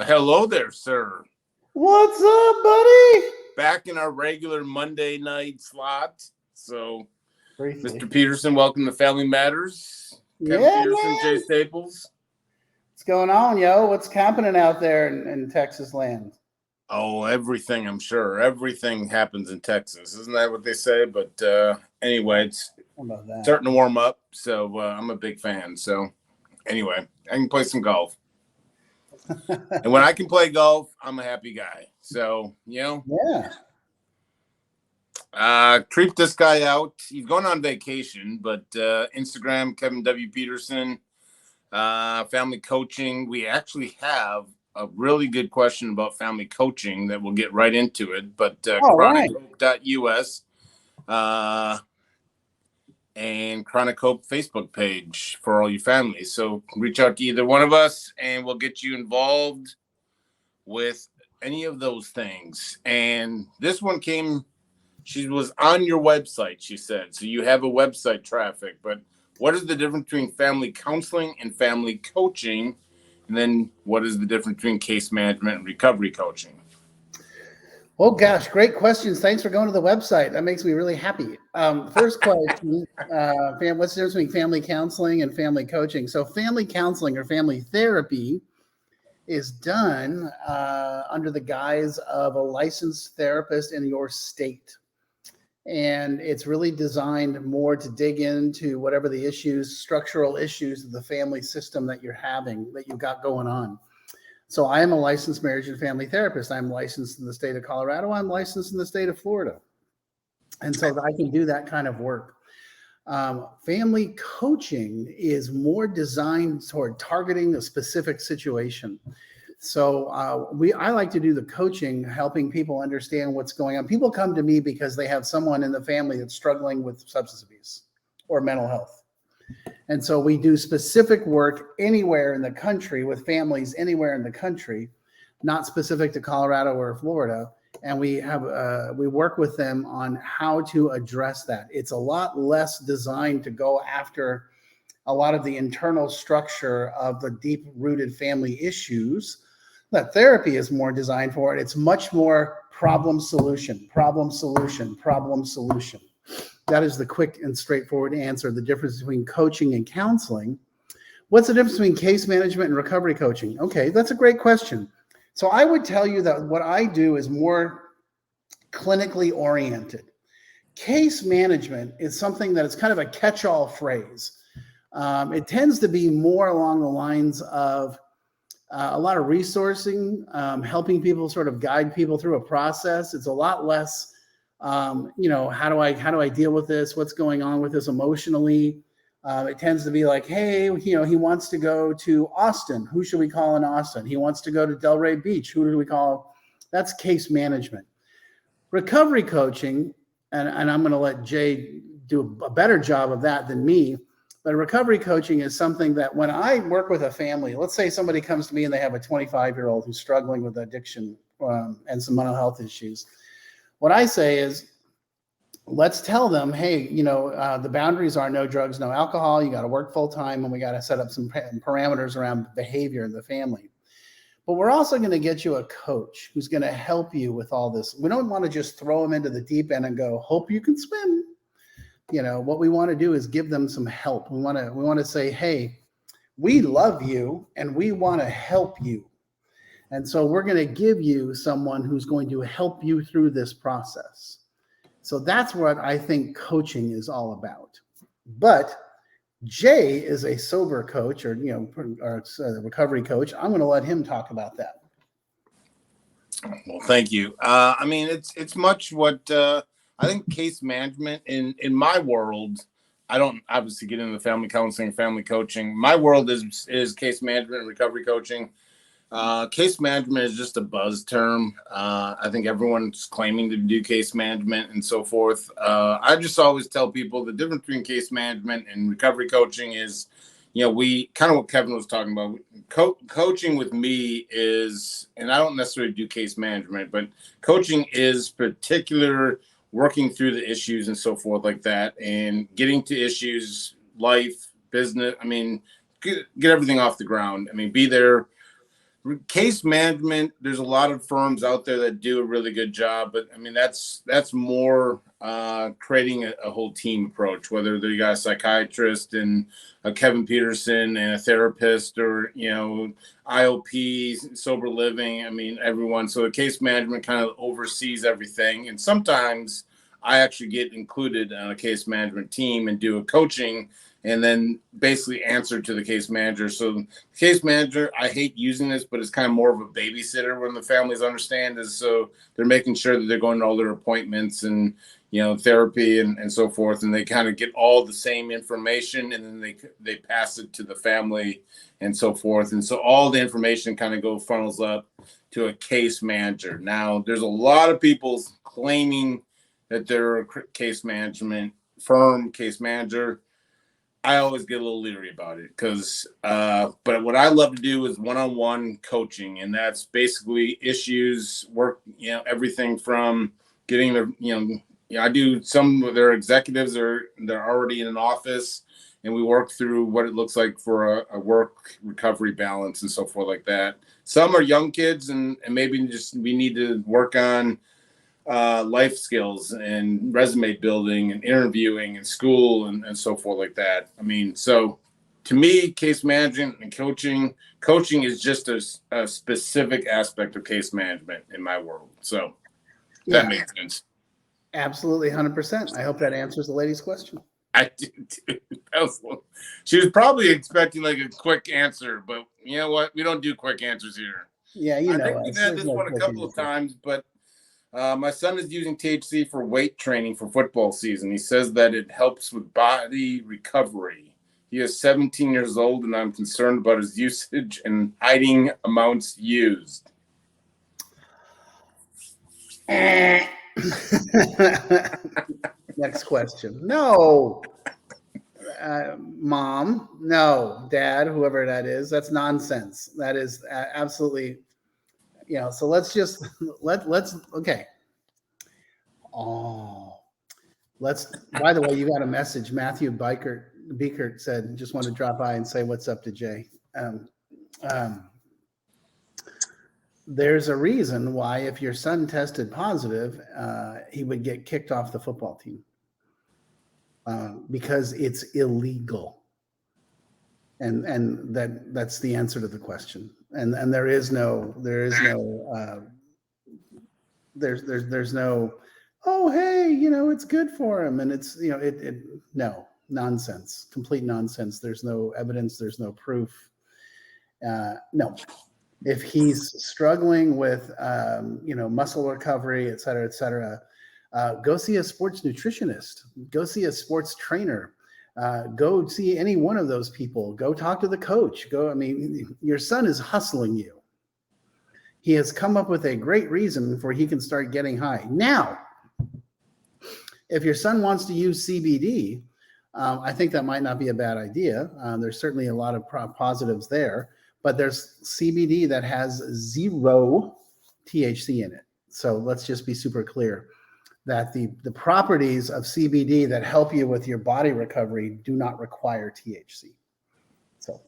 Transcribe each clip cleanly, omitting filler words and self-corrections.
Hello there, sir. What's up, buddy? Back in our regular Monday night slot. So, Briefly. Mr. Petersen, welcome to Family Matters. Kevin Petersen, Jay Staples. What's going on, yo? What's happening out there in Texas land? Oh, everything, I'm sure. Everything happens in Texas. Isn't that what they say? But anyway, it's starting to warm up. So, I'm a big fan. So, anyway, I can play some golf. And when I can play golf, I'm a happy guy. So, Yeah. Creep this guy out. He's going on vacation, but Instagram, Kevin W. Petersen, family coaching. We actually have a really good question about family coaching that we'll get right into it. But chronichope.us and Chronic Hope Facebook page for all your families. So reach out to either one of us and we'll get you involved with any of those things. And this one she was on your website, she said. So you have a website traffic, but what is the difference between family counseling and family coaching? And then what is the difference between case management and recovery coaching? Oh, gosh, great questions. Thanks for going to the website. That makes me really happy. First question, what's the difference between family counseling and family coaching? So family counseling or family therapy is done under the guise of a licensed therapist in your state. And it's really designed more to dig into whatever the issues, structural issues of the family system that you're having, that you've got going on. So I am a licensed marriage and family therapist. I'm licensed in the state of Colorado. I'm licensed in the state of Florida. And so I can do that kind of work. Family coaching is more designed toward targeting a specific situation. So I like to do the coaching, helping people understand what's going on. People come to me because they have someone in the family that's struggling with substance abuse or mental health. And so we do specific work anywhere in the country with families anywhere in the country, not specific to Colorado or Florida. And we work with them on how to address that. It's a lot less designed to go after a lot of the internal structure of the deep-rooted family issues that therapy is more designed for. And it's much more problem solution. That is the quick and straightforward answer. The difference between coaching and counseling. What's the difference between case management and recovery coaching? Okay, that's a great question. So I would tell you that what I do is more clinically oriented. Case management is something that is kind of a catch-all phrase. It tends to be more along the lines of a lot of resourcing, helping people sort of guide people through a process. It's a lot less, how do I deal with this? What's going on with this emotionally? It tends to be like, hey, he wants to go to Austin. Who should we call in Austin? He wants to go to Delray Beach. Who do we call? That's case management. Recovery coaching, and I'm going to let Jay do a better job of that than me. But recovery coaching is something that when I work with a family, let's say somebody comes to me and they have a 25-year-old who's struggling with addiction and some mental health issues. What I say is, let's tell them, hey, the boundaries are no drugs, no alcohol. You got to work full time, and we got to set up some parameters around behavior in the family. But we're also going to get you a coach who's going to help you with all this. We don't want to just throw them into the deep end and go, hope you can swim. What we want to do is give them some help. We want to say, hey, we love you and we want to help you. And so we're going to give you someone who's going to help you through this process. So that's what I think coaching is all about. But Jay is a sober coach or a recovery coach. I'm going to let him talk about that. Well, thank you. It's much what I think case management in my world. I don't obviously get into family counseling, family coaching. My world is case management and recovery coaching. Case management is just a buzz term. I think everyone's claiming to do case management and so forth. I just always tell people the difference between case management and recovery coaching is, we kind of what Kevin was talking about. Coaching with me is, and I don't necessarily do case management, but coaching is particular working through the issues and so forth like that, and getting to issues, life, business. Get everything off the ground. Be there Case management, there's a lot of firms out there that do a really good job, but I mean that's more creating a whole team approach, whether you got a psychiatrist and a Kevin Petersen and a therapist, or IOP, sober living. I mean, everyone. So the case management kind of oversees everything, and sometimes I actually get included on a case management team and do a coaching, and then basically answer to the case manager. So the case manager, I hate using this, but it's kind of more of a babysitter when the families understand is, so they're making sure that they're going to all their appointments and, therapy and so forth. And they kind of get all the same information, and then they pass it to the family and so forth. And so all the information kind of funnels up to a case manager. Now there's a lot of people claiming that they're a case management firm, case manager. I always get a little leery about it because, but what I love to do is one-on-one coaching, and that's basically issues, work, everything from getting the, I do some of their executives they're already in an office, and we work through what it looks like for a work recovery balance and so forth like that. Some are young kids, and maybe just we need to work on life skills and resume building and interviewing and school and so forth like that. I mean, so to me, case management and coaching is just a specific aspect of case management in my world. So that makes sense. Absolutely, 100%. I hope that answers the lady's question. I did too. She was probably expecting like a quick answer, but you know what? We don't do quick answers here. Yeah, I think we've had this one a couple of times, but my son is using THC for weight training for football season. He says that it helps with body recovery. He is 17 years old, and I'm concerned about his usage and hiding amounts used. Next question. No. Mom, no. Dad, whoever that is, that's nonsense. That is absolutely, so let's just, okay. Oh, by the way, you got a message. Matthew Beekert said, just want to drop by and say what's up to Jay. There's a reason why if your son tested positive, he would get kicked off the football team because it's illegal. And that's the answer to the question. And there's no, oh, hey, it's good for him. And it's, no, nonsense, complete nonsense. There's no evidence. There's no proof. No. If he's struggling with, muscle recovery, et cetera, go see a sports nutritionist, go see a sports trainer, go see any one of those people, go talk to the coach, your son is hustling you. He has come up with a great reason for he can start getting high. Now, if your son wants to use CBD, I think that might not be a bad idea. There's certainly a lot of positives there. But there's CBD that has 0 THC in it. So let's just be super clear that the properties of CBD that help you with your body recovery do not require THC. So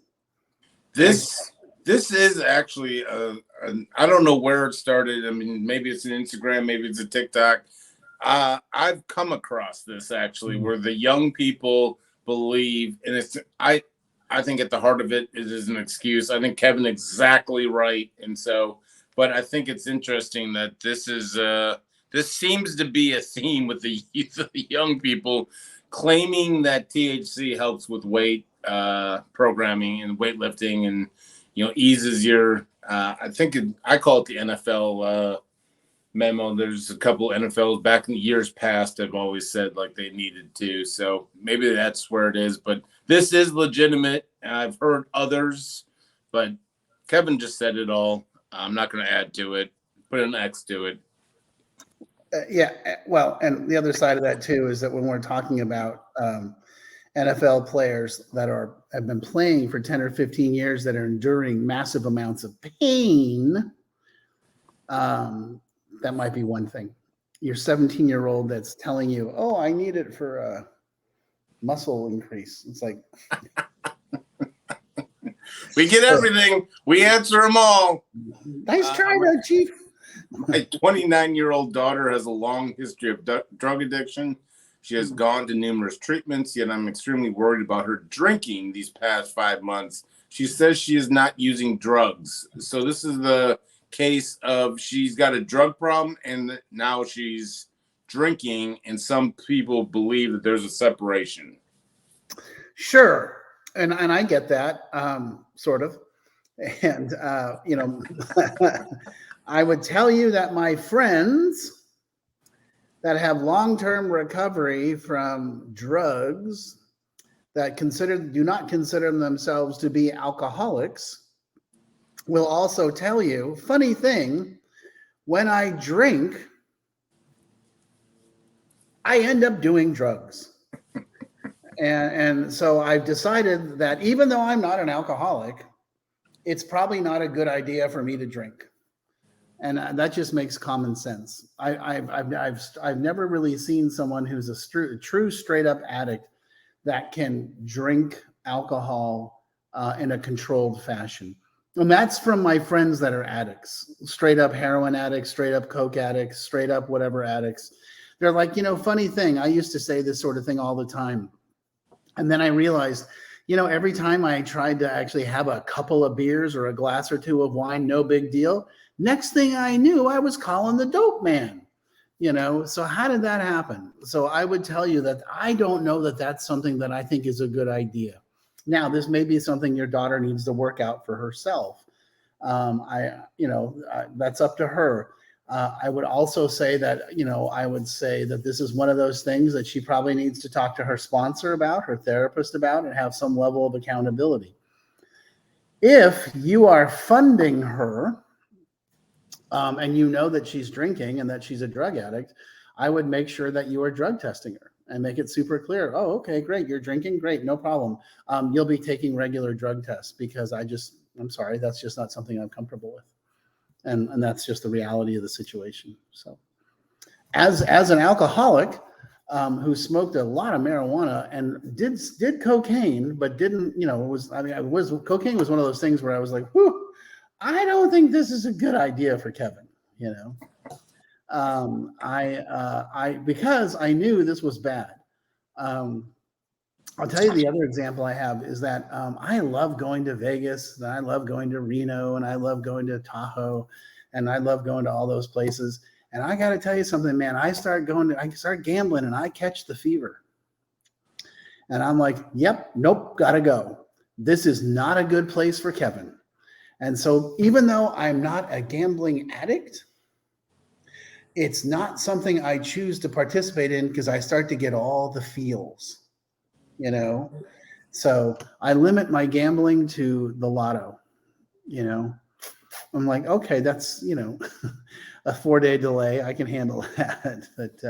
this is actually I don't know where it started. I mean, maybe it's an Instagram, maybe it's a TikTok. I've come across this actually, where the young people believe, and I think at the heart of it is an excuse. I think Kevin exactly right. And so, but I think it's interesting that this seems to be a theme with the young people claiming that THC helps with weight programming and weightlifting and, eases your, I call it the NFL memo. There's a couple NFLs back in the years past have always said like they needed to. So maybe that's where it is, but this is legitimate. I've heard others, but Kevin just said it all. I'm not going to add to it, put an X to it. Yeah. Well, and the other side of that too, is that when we're talking about NFL players that have been playing for 10 or 15 years that are enduring massive amounts of pain, that might be one thing. Your 17-year-old that's telling you, oh, I need it for a muscle increase. It's like, We get everything. We answer them all. Nice try, though, Chief. My 29-year-old daughter has a long history of drug addiction. She has gone to numerous treatments, yet I'm extremely worried about her drinking these past 5 months. She says she is not using drugs. So this is the case of she's got a drug problem and now she's drinking, and some people believe that there's a separation. Sure. And I get that, sort of. And, I would tell you that my friends that have long-term recovery from drugs that do not consider themselves to be alcoholics will also tell you, funny thing, when I drink, I end up doing drugs. And so I've decided that even though I'm not an alcoholic, it's probably not a good idea for me to drink. And that just makes common sense. I've never really seen someone who's a true straight up addict that can drink alcohol in a controlled fashion. And that's from my friends that are addicts, straight up heroin addicts, straight up coke addicts, straight up whatever addicts. They're like, funny thing, I used to say this sort of thing all the time. And then I realized, every time I tried to actually have a couple of beers or a glass or two of wine, no big deal. Next thing I knew, I was calling the dope man, So how did that happen? So I would tell you that I don't know that that's something that I think is a good idea. Now, this may be something your daughter needs to work out for herself. That's up to her. I would also say that, this is one of those things that she probably needs to talk to her sponsor about, her therapist about, and have some level of accountability. If you are funding her, and you know that she's drinking and that she's a drug addict, I would make sure that you are drug testing her and make it super clear. Oh, okay, great. You're drinking. Great. No problem. You'll be taking regular drug tests because I'm sorry, that's just not something I'm comfortable with. And that's just the reality of the situation. So as an alcoholic who smoked a lot of marijuana and did cocaine, but didn't, cocaine was one of those things where I was like, whew, I don't think this is a good idea for Kevin, because I knew this was bad. I'll tell you the other example I have is that I love going to Vegas, and I love going to Reno, and I love going to Tahoe, and I love going to all those places. And I got to tell you something, man, I start gambling and I catch the fever. And I'm like, yep, nope, gotta go. This is not a good place for Kevin. And so even though I'm not a gambling addict, it's not something I choose to participate in because I start to get all the feels, So I limit my gambling to the lotto, I'm like, okay, that's, a 4-day delay. I can handle that. But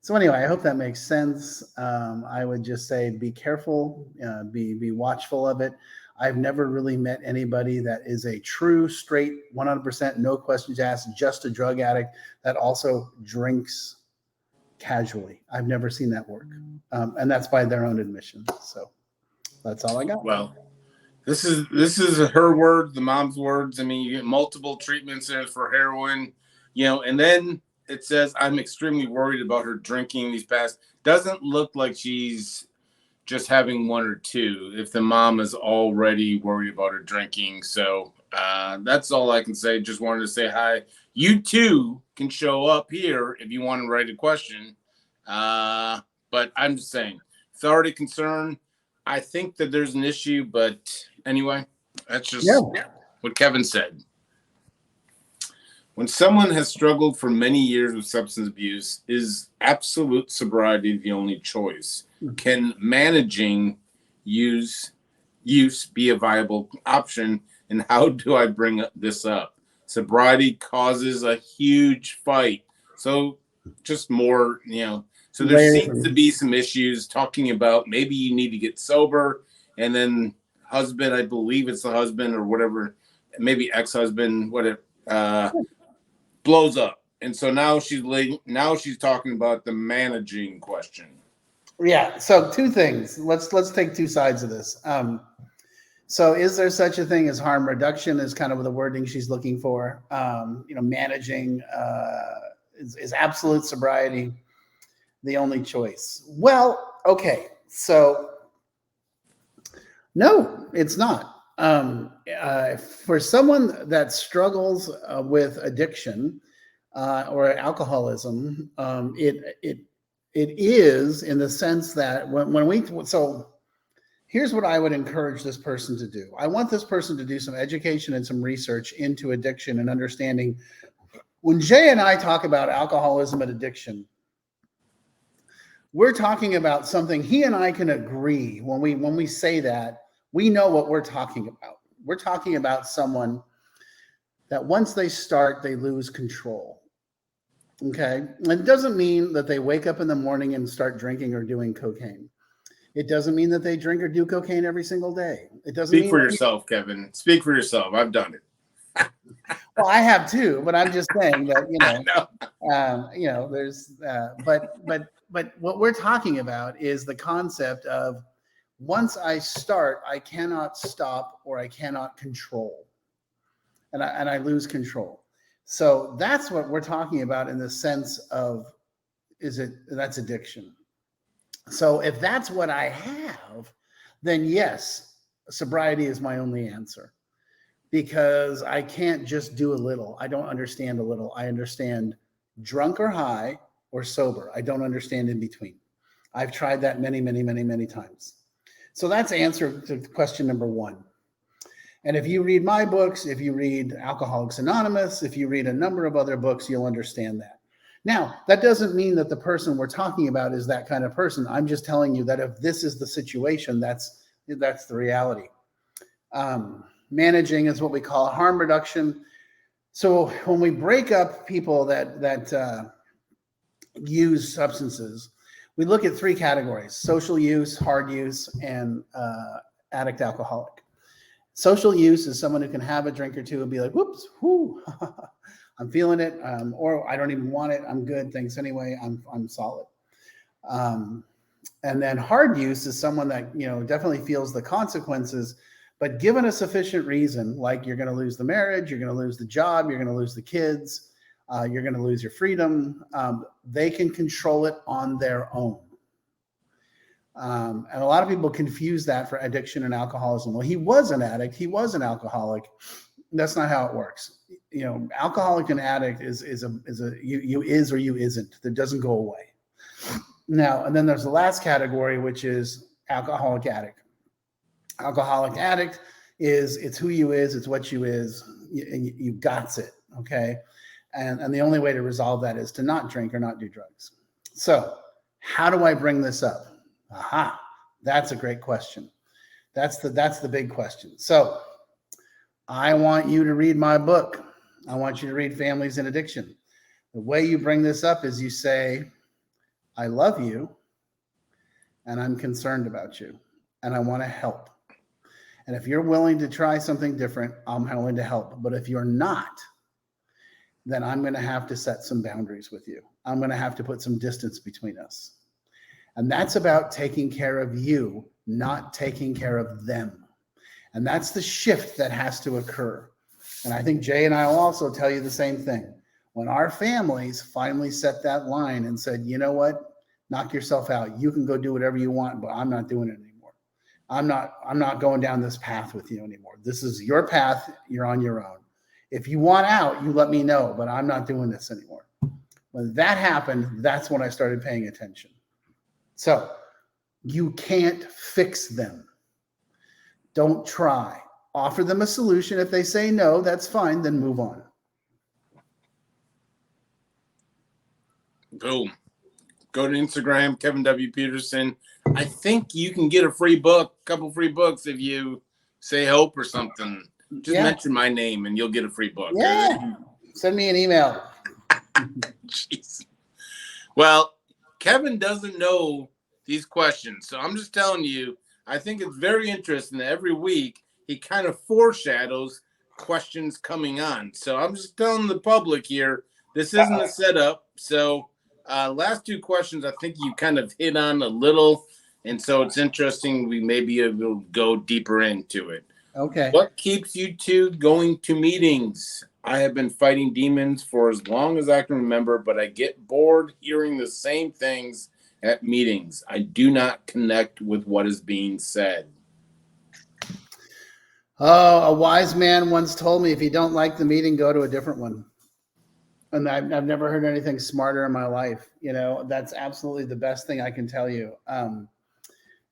so anyway, I hope that makes sense. I would just say be careful, be watchful of it. I've never really met anybody that is a true, straight, 100%, no questions asked, just a drug addict that also drinks casually. I've never seen that work. And that's by their own admission. So that's all I got. Well, this is her words, the mom's words. I mean, you get multiple treatments for heroin, and then it says, I'm extremely worried about her drinking these past. Doesn't look like she's just having one or two if the mom is already worried about her drinking. So that's all I can say. Just wanted to say hi. You too can show up here if you want to write a question. But I'm just saying, authority concern, I think that there's an issue, but anyway, that's just what Kevin said. When someone has struggled for many years with substance abuse, is absolute sobriety the only choice? Can managing use be a viable option? And how do I bring this up? Sobriety causes a huge fight. So just more, so there seems to be some issues talking about maybe you need to get sober, and then husband, I believe it's the husband or whatever, maybe ex-husband, whatever, blows up. And so now she's talking about the managing question. Yeah. So two things. Let's take two sides of this. So is there such a thing as harm reduction is kind of the wording she's looking for. Managing is absolute sobriety the only choice? Well, okay. So no, it's not. For someone that struggles with addiction or alcoholism, it is in the sense that so here's what I would encourage this person to do. I want this person to do some education and some research into addiction and understanding. When Jay and I talk about alcoholism and addiction, we're talking about something he and I can agree. When we say that, we know what we're talking about. We're talking about someone that once they start, they lose control. Okay. And it doesn't mean that they wake up in the morning and start drinking or doing cocaine. It doesn't mean that they drink or do cocaine every single day. It doesn't Speak mean for yourself, Kevin. Speak for yourself. I've done it. Well, I have too, but I'm just saying that, there's, but what we're talking about is the concept of once I start, I cannot stop or I cannot control, and I lose control. So that's what we're talking about in the sense of, that's addiction. So if that's what I have, then yes, sobriety is my only answer. Because I can't just do a little. I don't understand a little. I understand drunk or high or sober. I don't understand in between. I've tried that many, many, many, many times. So that's answer to question number one. And if you read my books, if you read Alcoholics Anonymous, if you read a number of other books, you'll understand that. Now, that doesn't mean that the person we're talking about is that kind of person. I'm just telling you that if this is the situation, that's the reality. Managing is what we call harm reduction. So when we break up people that use substances, we look at three categories: social use, hard use, and addict alcoholic. Social use is someone who can have a drink or two and be like, whoops, whoo, I'm feeling it, or I don't even want it. I'm good. Thanks anyway. I'm solid. And then hard use is someone that, definitely feels the consequences, but given a sufficient reason, like you're going to lose the marriage, you're going to lose the job, you're going to lose the kids, you're going to lose your freedom, they can control it on their own. And a lot of people confuse that for addiction and alcoholism. Well, he was an addict. He was an alcoholic. That's not how it works. Alcoholic and addict is you is or you isn't. That doesn't go away. Now, and then there's the last category, which is alcoholic addict. Alcoholic addict it's who you is, it's what you is, you got it, okay? And the only way to resolve that is to not drink or not do drugs. So how do I bring this up? Aha, that's a great question. That's the big question. So I want you to read my book. I want you to read Families in Addiction. The way you bring this up is you say, I love you, and I'm concerned about you, and I want to help. And if you're willing to try something different, I'm willing to help. But if you're not, then I'm going to have to set some boundaries with you. I'm going to have to put some distance between us. And that's about taking care of you, not taking care of them. And that's the shift that has to occur. And I think Jay and I will also tell you the same thing. When our families finally set that line and said, you know what, knock yourself out. You can go do whatever you want, but I'm not doing it anymore. I'm not going down this path with you anymore. This is your path. You're on your own. If you want out, you let me know, but I'm not doing this anymore. When that happened, that's when I started paying attention. So you can't fix them. Don't try. Offer them a solution. If they say no, that's fine. Then move on. Boom. Go to Instagram, Kevin W. Petersen. I think you can get a free book, a couple free books if you say help or something. Just mention my name and you'll get a free book. Yeah. Send me an email. Jeez. Well, Kevin doesn't know these questions. So I'm just telling you, I think it's very interesting that every week he kind of foreshadows questions coming on. So I'm just telling the public here, this isn't a setup. So last two questions, I think you kind of hit on a little. And so it's interesting. We may be able to go deeper into it. Okay. What keeps you two going to meetings? I have been fighting demons for as long as I can remember, but I get bored hearing the same things at meetings. I do not connect with what is being said. Oh, a wise man once told me, if you don't like the meeting, go to a different one. And I've never heard anything smarter in my life. You know, that's absolutely the best thing I can tell you.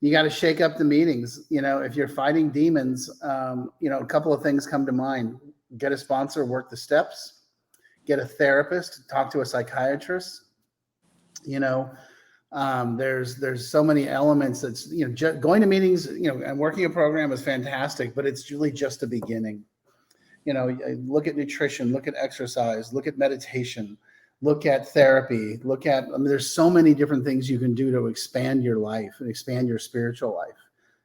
You got to shake up the meetings. You know, if you're fighting demons, you know, a couple of things come to mind. Get a sponsor, work the steps, get a therapist, talk to a psychiatrist. You know, there's so many elements that's, you know, going to meetings, you know, and working a program is fantastic, but it's really just the beginning. You know, look at nutrition, look at exercise, look at meditation, look at therapy, look at, I mean, there's so many different things you can do to expand your life and expand your spiritual life.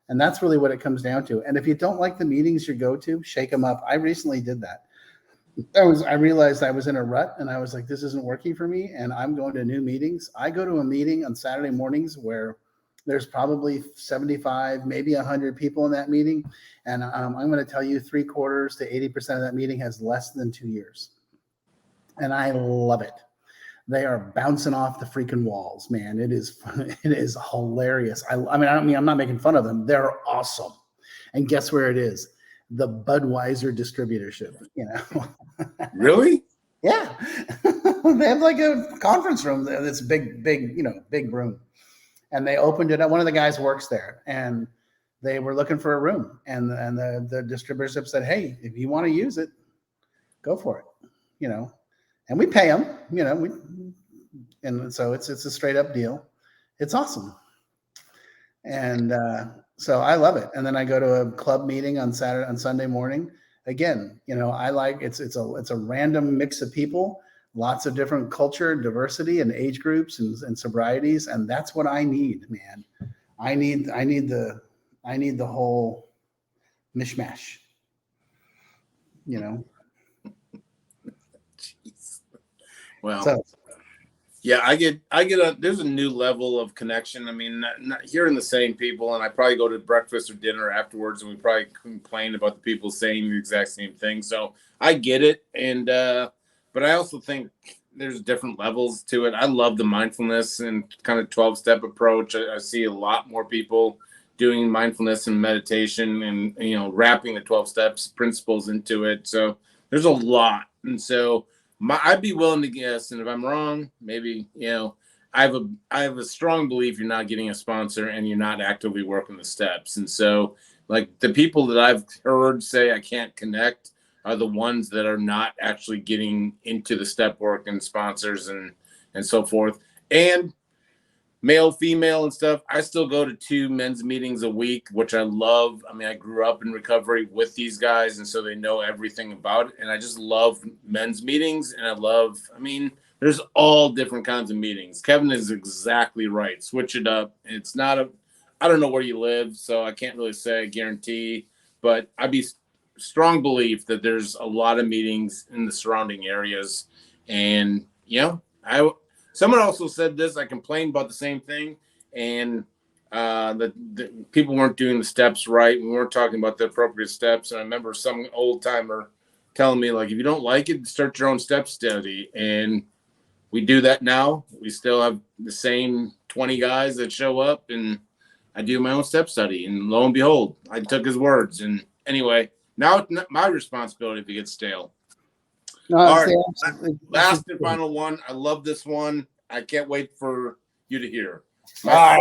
And that's really what it comes down to. And if you don't like the meetings you go to, shake them up. I recently did that. I realized I was in a rut and I was like, this isn't working for me. And I'm going to new meetings. I go to a meeting on Saturday mornings where there's probably 75, maybe 100 people in that meeting. And I'm going to tell you 3/4 to 80% of that meeting has less than 2 years. And I love it. They are bouncing off the freaking walls, man. It is hilarious. I mean, I'm not making fun of them. They're awesome. And guess where it is? The Budweiser distributorship, you know. Really? Yeah. They have like a conference room there. This big, you know, big room. And they opened it up. One of the guys works there, and they were looking for a room. And the distributorship said, hey, if you want to use it, go for it, you know. And we pay them, you know, and so it's a straight up deal. It's awesome. And so I love it. And then I go to a club meeting on Sunday morning. Again, you know, I like it's a random mix of people, lots of different culture, diversity, and age groups and sobrieties, and that's what I need, man. I need the whole mishmash, you know. Jeez. Well, So yeah, there's a new level of connection. I mean, not hearing the same people, and I probably go to breakfast or dinner afterwards, and we probably complain about the people saying the exact same thing. So I get it, and but I also think there's different levels to it. I love the mindfulness and kind of 12-step approach. I see a lot more people doing mindfulness and meditation, and you know, wrapping the 12 steps principles into it. So there's a lot, and so. I'd be willing to guess, and if I'm wrong, maybe, you know, I have a strong belief you're not getting a sponsor and you're not actively working the steps. And so, like, the people that I've heard say I can't connect are the ones that are not actually getting into the step work and sponsors and so forth. And male, female, and stuff. I still go to 2 men's meetings a week, which I love. I mean, I grew up in recovery with these guys, and so they know everything about it. And I just love men's meetings, and I mean, there's all different kinds of meetings. Kevin is exactly right. Switch it up. It's not I don't know where you live, so I can't really say, guarantee, but I'd be strong belief that there's a lot of meetings in the surrounding areas. And, you know, someone also said this. I complained about the same thing, and the people weren't doing the steps right. We weren't talking about the appropriate steps. And I remember some old timer telling me, like, if you don't like it, start your own step study. And we do that now. We still have the same 20 guys that show up, and I do my own step study. And lo and behold, I took his words. And anyway, now it's not my responsibility if it gets stale. no, All right, last and final one. I love this one. I can't wait for you to hear. My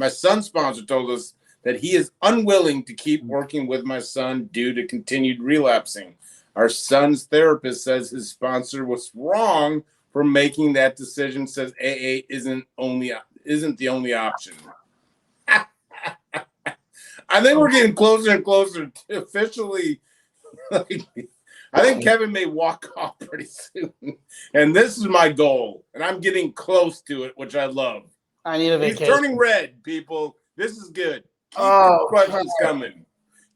son's sponsor told us that he is unwilling to keep working with my son due to continued relapsing. Our son's therapist says his sponsor was wrong for making that decision. Says AA isn't the only option. I think we're getting closer and closer to officially. I think Kevin may walk off pretty soon. And this is my goal. And I'm getting close to it, which I love. I need a vacation. He's turning red, people. This is good. Keep the questions coming.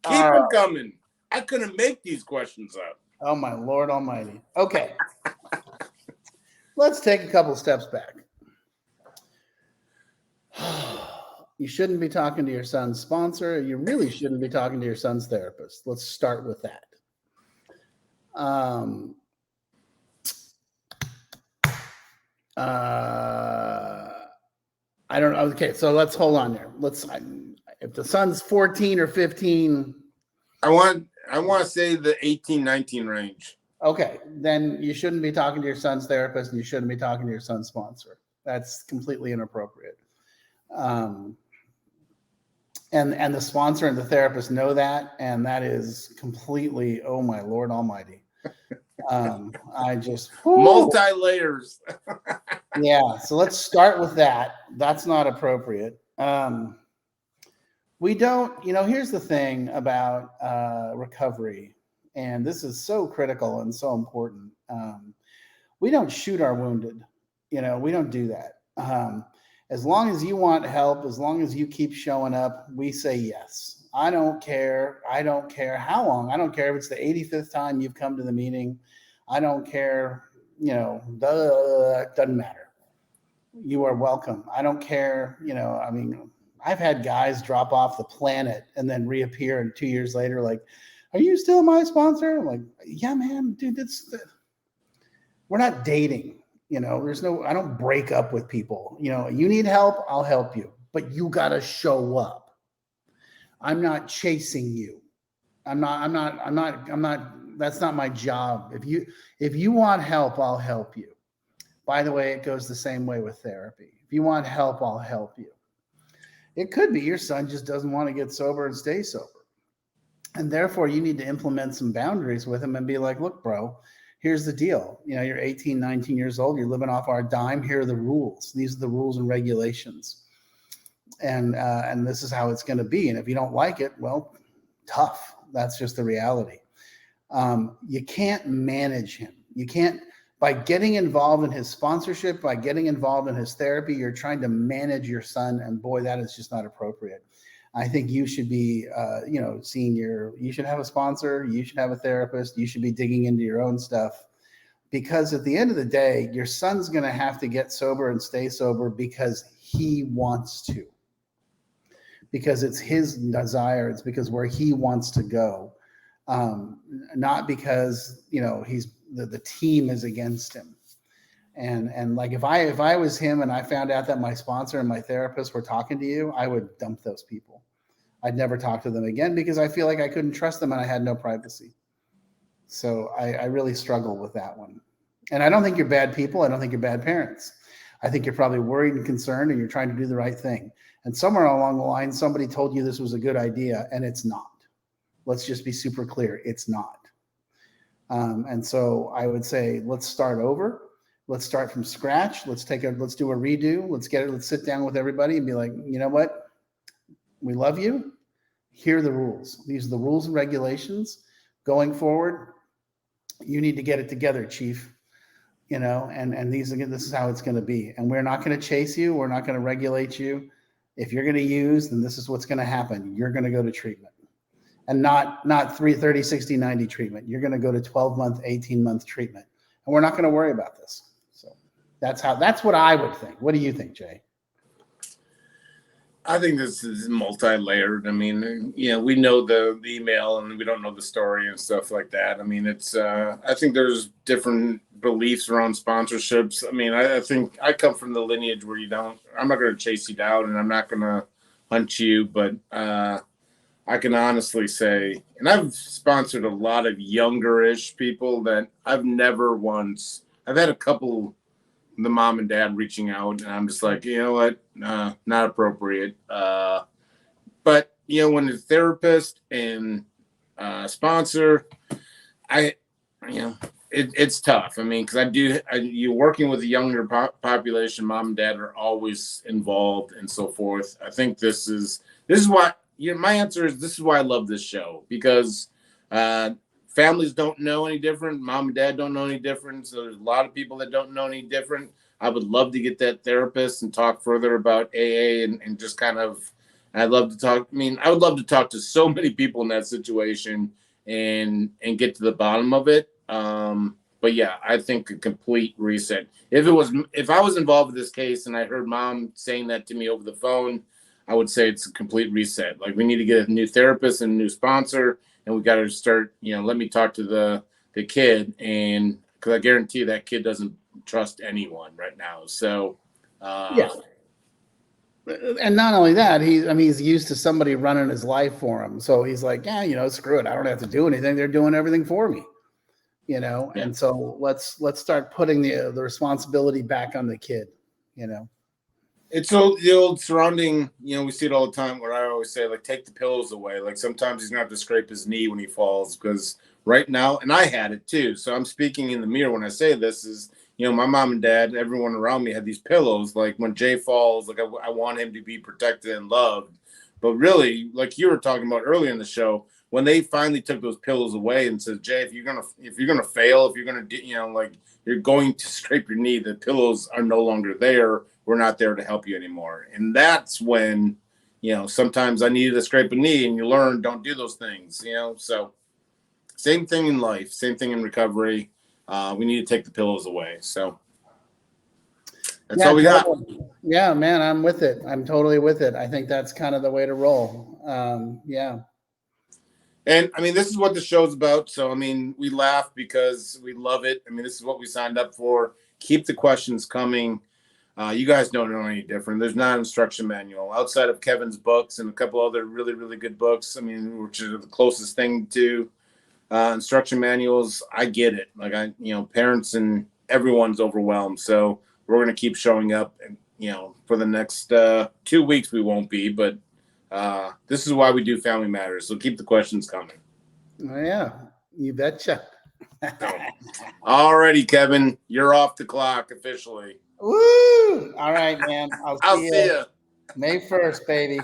Keep them coming. I couldn't make these questions up. Oh, my Lord Almighty. Okay. Let's take a couple steps back. You shouldn't be talking to your son's sponsor. You really shouldn't be talking to your son's therapist. Let's start with that. I don't know. Okay, so let's hold on there. If the son's 14 or 15. I want to say the 18, 19 range. Okay, then you shouldn't be talking to your son's therapist and you shouldn't be talking to your son's sponsor. That's completely inappropriate. And the sponsor and the therapist know that, and that is completely, oh my Lord Almighty. I just multi-layers. Yeah, so let's start with that. That's not appropriate. We don't, here's the thing about recovery, and this is so critical and so important. We don't shoot our wounded. We don't do that. As long as you want help, as long as you keep showing up, we say yes. I don't care. I don't care how long. I don't care if it's the 85th time you've come to the meeting. I don't care, doesn't matter. You are welcome. I don't care, I've had guys drop off the planet and then reappear, and 2 years later, like, are you still my sponsor? I'm like, yeah, man, dude, we're not dating. I don't break up with people. You need help, I'll help you, but you got to show up. I'm not chasing you. I'm not, that's not my job. If you want help, I'll help you. By the way, it goes the same way with therapy. If you want help, I'll help you. It could be your son just doesn't want to get sober and stay sober. And therefore, you need to implement some boundaries with him and be like, look, bro, here's the deal. You're 18, 19 years old. You're living off our dime. Here are the rules. These are the rules and regulations. And this is how it's going to be. And if you don't like it, well, tough. That's just the reality. You can't manage him. You can't, by getting involved in his sponsorship, by getting involved in his therapy, you're trying to manage your son. And boy, that is just not appropriate. I think you should be, you should have a sponsor. You should have a therapist. You should be digging into your own stuff, because at the end of the day, your son's going to have to get sober and stay sober because he wants to, because it's his desire. It's because where he wants to go, not because, he's the team is against him. And like, if I was him and I found out that my sponsor and my therapist were talking to you, I would dump those people. I'd never talk to them again, because I feel like I couldn't trust them and I had no privacy. So I really struggle with that one. And I don't think you're bad people. I don't think you're bad parents. I think you're probably worried and concerned, and you're trying to do the right thing. And somewhere along the line, somebody told you this was a good idea, and it's not. Let's just be super clear. It's not. And so I would say, let's start over. Let's start from scratch. Let's do a redo. Let's sit down with everybody and be like, you know what? We love you. Here are the rules. These are the rules and regulations going forward. You need to get it together, chief. And this is how it's going to be. And we're not going to chase you. We're not going to regulate you. If you're going to use, then this is what's going to happen. You're going to go to treatment, and not 30, 60, 90 treatment. You're going to go to 12-month, 18-month treatment. And we're not going to worry about this. So that's what I would think. What do you think, Jay? I think this is multi-layered. I mean, we know the email and we don't know the story and stuff like that. I mean, it's, I think there's different beliefs around sponsorships. I mean, I think I come from the lineage where I'm not going to chase you down and I'm not going to hunt you, but I can honestly say, and I've sponsored a lot of younger-ish people that I've had a couple, the mom and dad reaching out, and I'm just like, you know what, not appropriate. But when a therapist and sponsor, it's tough. I mean, because you're working with a younger population. Mom and dad are always involved and so forth. I think this is why. My answer is, this is why I love this show, because families don't know any different. Mom and dad don't know any different. So there's a lot of people that don't know any different. I would love to get that therapist and talk further about AA and just kind of, I'd love to talk. I mean, I would love to talk to so many people in that situation and get to the bottom of it. But yeah, I think a complete reset. If I was involved with this case and I heard mom saying that to me over the phone, I would say it's a complete reset. Like we need to get a new therapist and a new sponsor, and we got to start, let me talk to the kid, and because I guarantee that kid doesn't trust anyone right now. So, Yeah. And not only that, he's used to somebody running his life for him. So he's like, yeah, screw it. I don't have to do anything. They're doing everything for me, Yeah. And so let's start putting the responsibility back on the kid, It's so the old surrounding, we see it all the time where I always say, like, take the pillows away. Like sometimes he's gonna have to scrape his knee when he falls because right now, and I had it too. So I'm speaking in the mirror when I say this is, my mom and dad, everyone around me had these pillows. Like when Jay falls, like I want him to be protected and loved. But really, like you were talking about earlier in the show, when they finally took those pillows away and said, Jay, if you're gonna fail, if you're gonna like you're going to scrape your knee, the pillows are no longer there. We're not there to help you anymore. And that's when, sometimes I needed to scrape a knee, and you learn don't do those things, So same thing in life, same thing in recovery. We need to take the pillows away. So that's all we got. Yeah, man, I'm with it. I'm totally with it. I think that's kind of the way to roll. Yeah. And I mean, this is what the show's about. So, I mean, we laugh because we love it. I mean, this is what we signed up for. Keep the questions coming. You guys don't know any different. There's not an instruction manual outside of Kevin's books and a couple other really, really good books. I mean, which are the closest thing to instruction manuals. I get it. Like parents and everyone's overwhelmed. So we're going to keep showing up, and for the next 2 weeks we won't be, but this is why we do Family Matters. So keep the questions coming. Oh, yeah, you betcha. All righty, Kevin, you're off the clock officially. Woo! All right, man. I'll see you. You. May 1st, baby.